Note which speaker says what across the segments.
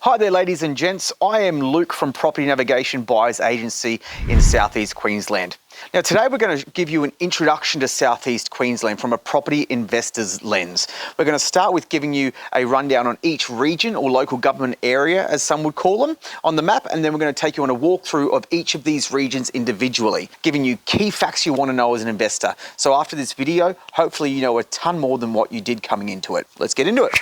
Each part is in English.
Speaker 1: Hi there, ladies and gents. I am Luke from Property Navigation Buyers Agency in South East Queensland. Now, today we're going to give you an introduction to South East Queensland from a property investor's lens. We're going to start with giving you a rundown on each region or local government area, as some would call them, on the map, and then we're going to take you on a walkthrough of each of these regions individually, giving you key facts you want to know as an investor. So after this video, hopefully you know a ton more than what you did coming into it. Let's get into it.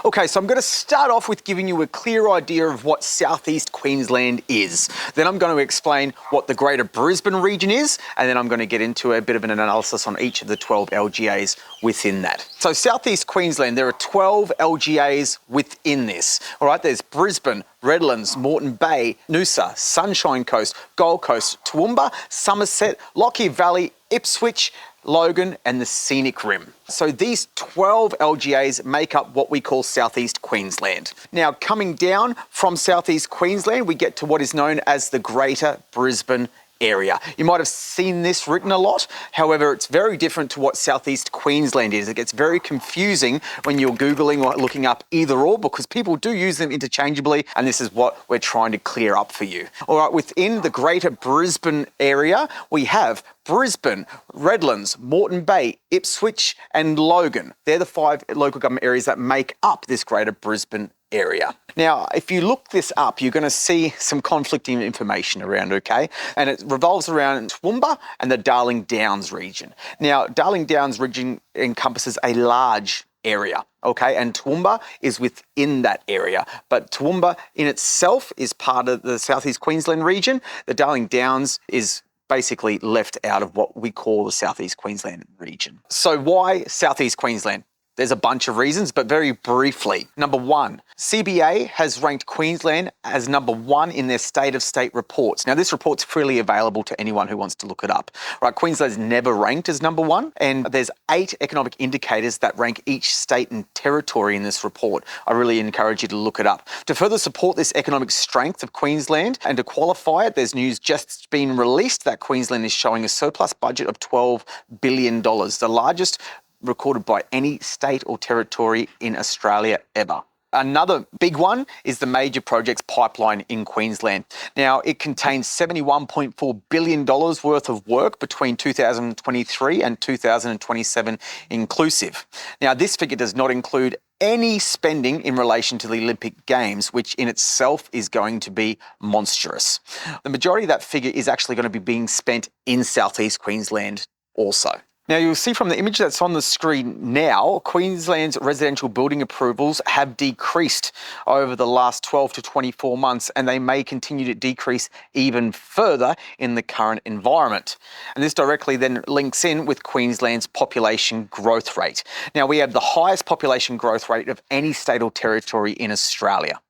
Speaker 1: Okay, so I'm going to start off with giving you a clear idea of what South East Queensland is. Then I'm going to explain what the Greater Brisbane region is, and then I'm going to get into a bit of an analysis on each of the 12 LGAs within that. So South East Queensland, there are 12 LGAs within this. All right, there's Brisbane, Redlands, Moreton Bay, Noosa, Sunshine Coast, Gold Coast, Toowoomba, Somerset, Lockyer Valley, Ipswich, Logan and the Scenic Rim. So these 12 LGAs make up what we call South East Queensland. Now, coming down from South East Queensland, we get to what is known as the Greater Brisbane area. You might have seen this written a lot. However, it's very different to what South East Queensland is. It gets very confusing when you're Googling or looking up either or, because people do use them interchangeably, and this is what we're trying to clear up for you. All right, within the Greater Brisbane area, we have Brisbane, Redlands, Moreton Bay, Ipswich and Logan. They're the 5 local government areas that make up this Greater Brisbane area. Now, if you look this up, you're going to see some conflicting information around, okay? And it revolves around Toowoomba and the Darling Downs region. Now, Darling Downs region encompasses a large area, okay? And Toowoomba is within that area. But Toowoomba in itself is part of the South East Queensland region. The Darling Downs is basically left out of what we call the South East Queensland region. So why South East Queensland? There's a bunch of reasons, but very briefly. Number one, CBA has ranked Queensland as number 1 in their State of State reports. Now, this report's freely available to anyone who wants to look it up. Right, Queensland's never ranked as number 1, and there's 8 economic indicators that rank each state and territory in this report. I really encourage you to look it up. To further support this economic strength of Queensland and to qualify it, there's news just been released that Queensland is showing a surplus budget of $12 billion, the largest recorded by any state or territory in Australia ever. Another big one is the major projects pipeline in Queensland. Now, it contains $71.4 billion worth of work between 2023 and 2027 inclusive. Now, this figure does not include any spending in relation to the Olympic Games, which in itself is going to be monstrous. The majority of that figure is actually going to be being spent in South East Queensland also. Now, you'll see from the image that's on the screen now, Queensland's residential building approvals have decreased over the last 12 to 24 months, and they may continue to decrease even further in the current environment. And this directly then links in with Queensland's population growth rate. Now, we have the highest population growth rate of any state or territory in Australia.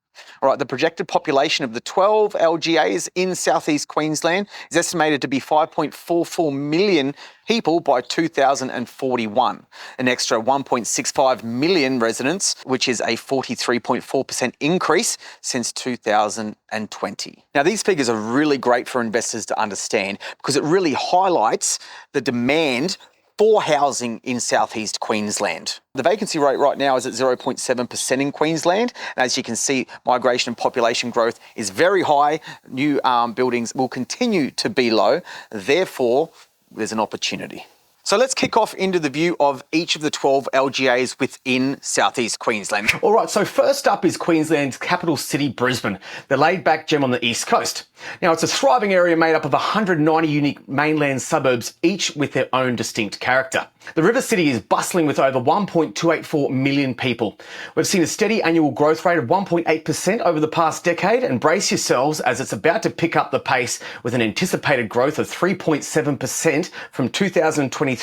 Speaker 1: All right, the projected population of the 12 LGAs in South East Queensland is estimated to be 5.44 million people by 2041. An extra 1.65 million residents, which is a 43.4% increase since 2020. Now, these figures are really great for investors to understand because it really highlights the demand for housing in South East Queensland. The vacancy rate right now is at 0.7% in Queensland. And as you can see, migration and population growth is very high. New buildings will continue to be low. Therefore, there's an opportunity. So let's kick off into the view of each of the 12 LGAs within South East Queensland.
Speaker 2: All right, so first up is Queensland's capital city, Brisbane, the laid-back gem on the east coast. Now, it's a thriving area made up of 190 unique mainland suburbs, each with their own distinct character. The river city is bustling with over 1.284 million people. We've seen a steady annual growth rate of 1.8% over the past decade, and brace yourselves as it's about to pick up the pace with an anticipated growth of 3.7% from 2023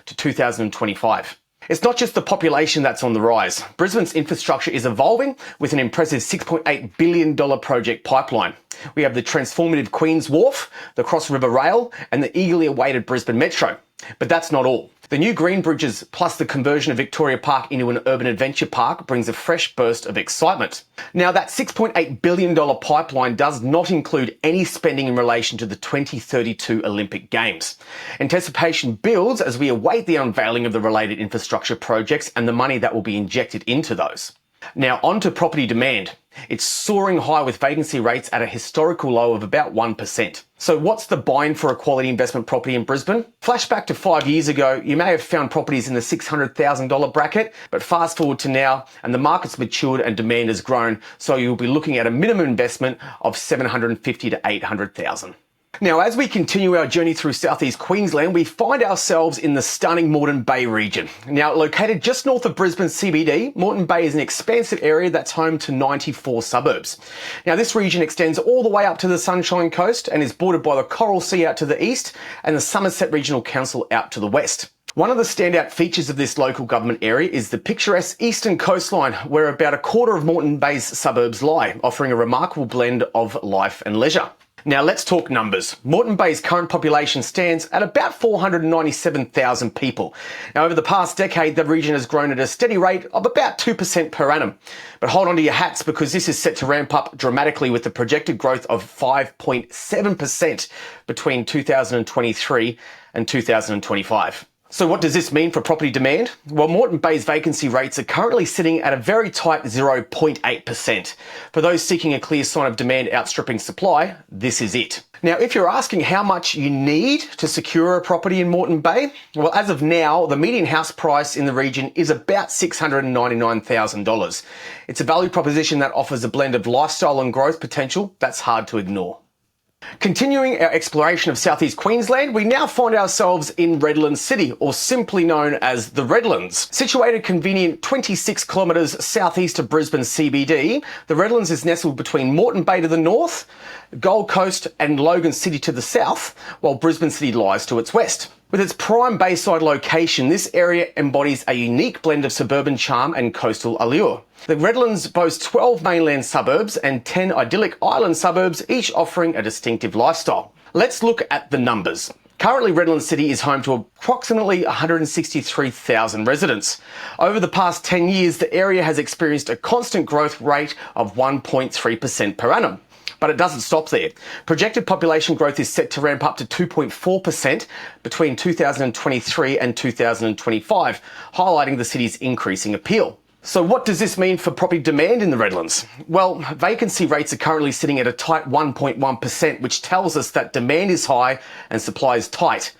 Speaker 2: to 2025. It's not just the population that's on the rise. Brisbane's infrastructure is evolving with an impressive $6.8 billion project pipeline. We have the transformative Queen's Wharf, the Cross River Rail, and the eagerly awaited Brisbane Metro. But that's not all. The new green bridges plus the conversion of Victoria Park into an urban adventure park brings a fresh burst of excitement. Now, that $6.8 billion pipeline does not include any spending in relation to the 2032 Olympic Games. Anticipation builds as we await the unveiling of the related infrastructure projects and the money that will be injected into those. Now on to property demand. It's soaring high with vacancy rates at a historical low of about 1%. So what's the buying for a quality investment property in Brisbane? Flashback to 5 years ago, you may have found properties in the $600,000 bracket, but fast forward to now and the market's matured and demand has grown. So you'll be looking at a minimum investment of $750,000 to $800,000. Now, as we continue our journey through South East Queensland, we find ourselves in the stunning Moreton Bay region. Now, located just north of Brisbane CBD, Moreton Bay is an expansive area that's home to 94 suburbs. Now, this region extends all the way up to the Sunshine Coast and is bordered by the Coral Sea out to the east and the Somerset Regional Council out to the west. One of the standout features of this local government area is the picturesque eastern coastline, where about a quarter of Moreton Bay's suburbs lie, offering a remarkable blend of life and leisure. Now let's talk numbers. Moreton Bay's current population stands at about 497,000 people. Now over the past decade, the region has grown at a steady rate of about 2% per annum. But hold on to your hats because this is set to ramp up dramatically with the projected growth of 5.7% between 2023 and 2025. So what does this mean for property demand? Well, Moreton Bay's vacancy rates are currently sitting at a very tight 0.8%. For those seeking a clear sign of demand outstripping supply, this is it. Now, if you're asking how much you need to secure a property in Moreton Bay, well, as of now, the median house price in the region is about $699,000. It's a value proposition that offers a blend of lifestyle and growth potential that's hard to ignore. Continuing our exploration of South East Queensland, we now find ourselves in Redlands City, or simply known as the Redlands. Situated convenient 26 kilometres southeast of Brisbane CBD, the Redlands is nestled between Moreton Bay to the north, Gold Coast and Logan City to the south, while Brisbane City lies to its west. With its prime bayside location, this area embodies a unique blend of suburban charm and coastal allure. The Redlands boasts 12 mainland suburbs and 10 idyllic island suburbs, each offering a distinctive lifestyle. Let's look at the numbers. Currently, Redlands City is home to approximately 163,000 residents. Over the past 10 years, the area has experienced a constant growth rate of 1.3% per annum. But it doesn't stop there. Projected population growth is set to ramp up to 2.4% between 2023 and 2025, highlighting the city's increasing appeal. So what does this mean for property demand in the Redlands? Well, vacancy rates are currently sitting at a tight 1.1%, which tells us that demand is high and supply is tight.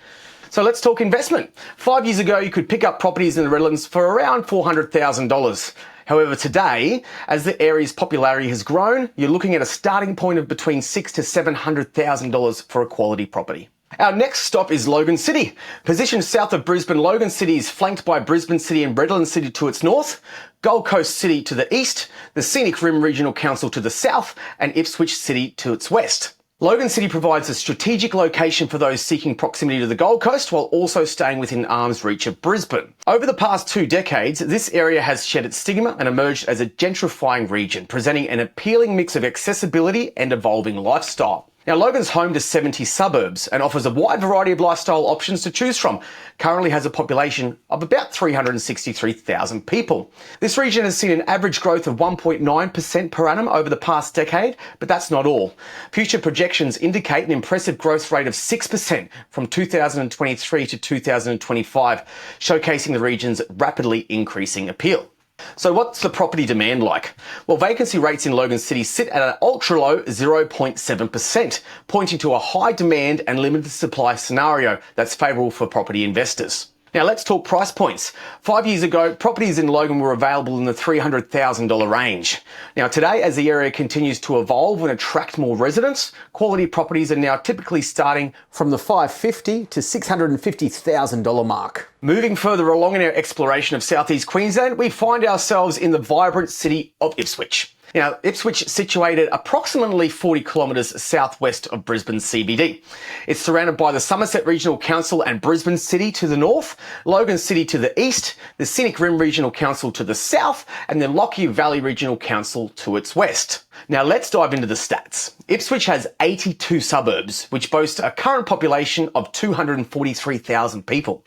Speaker 2: So let's talk investment. 5 years ago, you could pick up properties in the Redlands for around $400,000. However, today, as the area's popularity has grown, you're looking at a starting point of between $600,000 to $700,000 for a quality property. Our next stop is Logan City. Positioned south of Brisbane, Logan City is flanked by Brisbane City and Redlands City to its north, Gold Coast City to the east, the Scenic Rim Regional Council to the south, and Ipswich City to its west. Logan City provides a strategic location for those seeking proximity to the Gold Coast while also staying within arm's reach of Brisbane. Over the past 2 decades, this area has shed its stigma and emerged as a gentrifying region, presenting an appealing mix of accessibility and evolving lifestyle. Now, Logan's home to 70 suburbs and offers a wide variety of lifestyle options to choose from. Currently has a population of about 363,000 people. This region has seen an average growth of 1.9% per annum over the past decade, but that's not all. Future projections indicate an impressive growth rate of 6% from 2023 to 2025, showcasing the region's rapidly increasing appeal. So what's the property demand like? Well, vacancy rates in Logan City sit at an ultra-low 0.7%, pointing to a high demand and limited supply scenario that's favourable for property investors. Now let's talk price points. 5 years ago, properties in Logan were available in the $300,000 range. Now today, as the area continues to evolve and attract more residents, quality properties are now typically starting from the $550,000 to $650,000 mark. Moving further along in our exploration of South East Queensland, we find ourselves in the vibrant city of Ipswich. Now, Ipswich, situated approximately 40 kilometres southwest of Brisbane CBD. It's surrounded by the Somerset Regional Council and Brisbane City to the north, Logan City to the east, the Scenic Rim Regional Council to the south, and the Lockyer Valley Regional Council to its west. Now let's dive into the stats. Ipswich has 82 suburbs, which boast a current population of 243,000 people.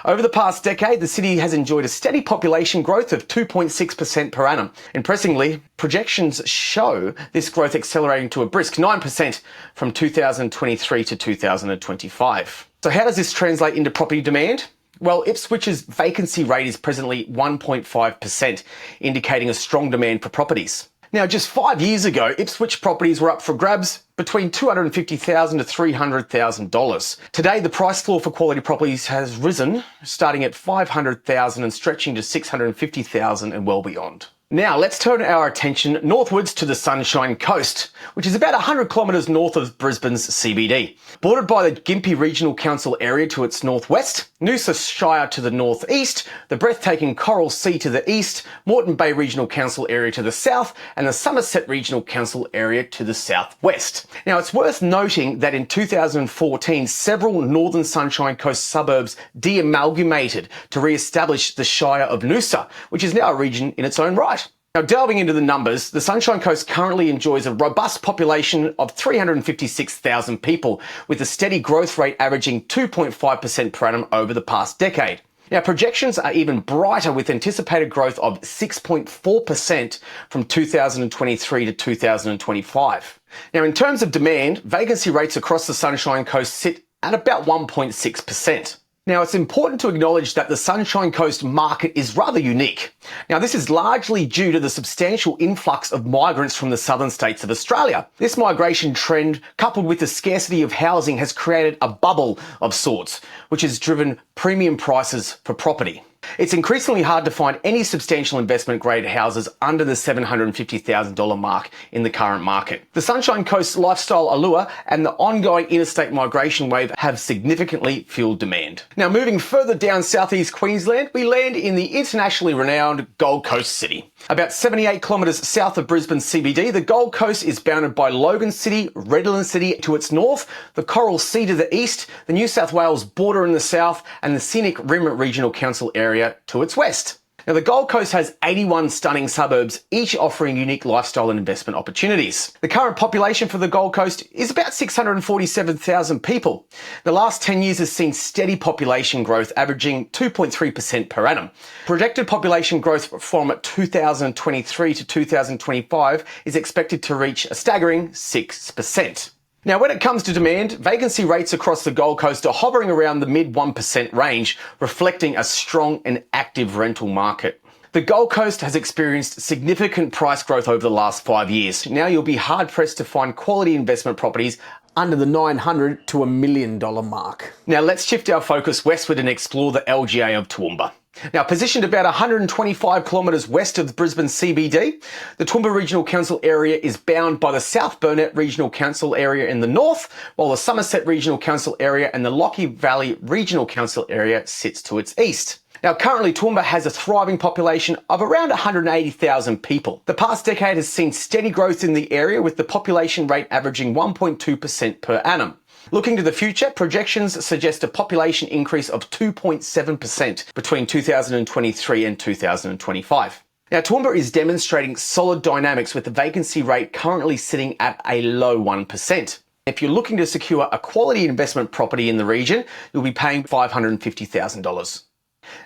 Speaker 2: Over the past decade, the city has enjoyed a steady population growth of 2.6% per annum. Impressively, projections show this growth accelerating to a brisk 9% from 2023 to 2025. So how does this translate into property demand? Well, Ipswich's vacancy rate is presently 1.5%, indicating a strong demand for properties. Now, just 5 years ago, Ipswich properties were up for grabs between $250,000 to $300,000. Today, the price floor for quality properties has risen, starting at $500,000 and stretching to $650,000 and well beyond. Now, let's turn our attention northwards to the Sunshine Coast, which is about 100 kilometres north of Brisbane's CBD. Bordered by the Gympie Regional Council area to its northwest, Noosa Shire to the northeast, the breathtaking Coral Sea to the east, Moreton Bay Regional Council area to the south, and the Somerset Regional Council area to the southwest. Now, it's worth noting that in 2014, several northern Sunshine Coast suburbs de-amalgamated to re-establish the Shire of Noosa, which is now a region in its own right. Now, delving into the numbers, the Sunshine Coast currently enjoys a robust population of 356,000 people, with a steady growth rate averaging 2.5% per annum over the past decade. Now, projections are even brighter, with anticipated growth of 6.4% from 2023 to 2025. Now, in terms of demand, vacancy rates across the Sunshine Coast sit at about 1.6%. Now, it's important to acknowledge that the Sunshine Coast market is rather unique. Now, this is largely due to the substantial influx of migrants from the southern states of Australia. This migration trend, coupled with the scarcity of housing, has created a bubble of sorts, which has driven premium prices for property. It's increasingly hard to find any substantial investment grade houses under the $750,000 mark in the current market. The Sunshine Coast's lifestyle allure and the ongoing interstate migration wave have significantly fueled demand. Now, moving further down southeast Queensland, we land in the internationally renowned Gold Coast City. About 78 kilometres south of Brisbane CBD, the Gold Coast is bounded by Logan City, Redlands City to its north, the Coral Sea to the east, the New South Wales border in the south, and the scenic Rim Regional Council area to its west. Now, the Gold Coast has 81 stunning suburbs, each offering unique lifestyle and investment opportunities. The current population for the Gold Coast is about 647,000 people. The last 10 years has seen steady population growth, averaging 2.3% per annum. Projected population growth from 2023 to 2025 is expected to reach a staggering 6%. Now, when it comes to demand, vacancy rates across the Gold Coast are hovering around the mid 1% range, reflecting a strong and active rental market. The Gold Coast has experienced significant price growth over the last 5 years. Now, you'll be hard pressed to find quality investment properties under the $900,000 to $1 million mark. Now, let's shift our focus westward and explore the LGA of Toowoomba. Now, positioned about 125 kilometres west of Brisbane CBD, the Toowoomba Regional Council area is bound by the South Burnett Regional Council area in the north, while the Somerset Regional Council area and the Lockie Valley Regional Council area sits to its east. Now, currently, Toowoomba has a thriving population of around 180,000 people. The past decade has seen steady growth in the area, with the population rate averaging 1.2% per annum. Looking to the future, projections suggest a population increase of 2.7% between 2023 and 2025. Now, Toowoomba is demonstrating solid dynamics, with the vacancy rate currently sitting at a low 1%. If you're looking to secure a quality investment property in the region, you'll be paying $550,000.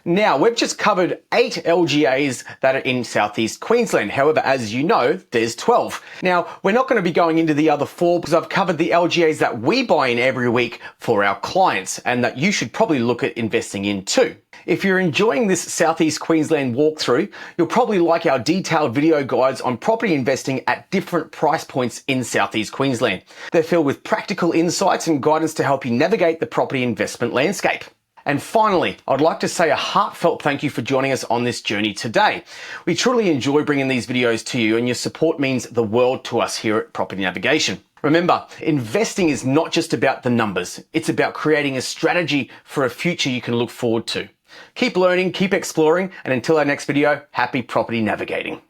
Speaker 2: Now, we've just covered 8 LGAs that are in southeast Queensland. However, as you know, there's 12. Now, we're not going to be going into the other 4 because I've covered the LGAs that we buy in every week for our clients and that you should probably look at investing in too. If you're enjoying this Southeast Queensland walkthrough, you'll probably like our detailed video guides on property investing at different price points in Southeast Queensland. They're filled with practical insights and guidance to help you navigate the property investment landscape. And finally, I'd like to say a heartfelt thank you for joining us on this journey today. We truly enjoy bringing these videos to you, and your support means the world to us here at Property Navigation. Remember, investing is not just about the numbers. It's about creating a strategy for a future you can look forward to. Keep learning, keep exploring, and until our next video, happy property navigating.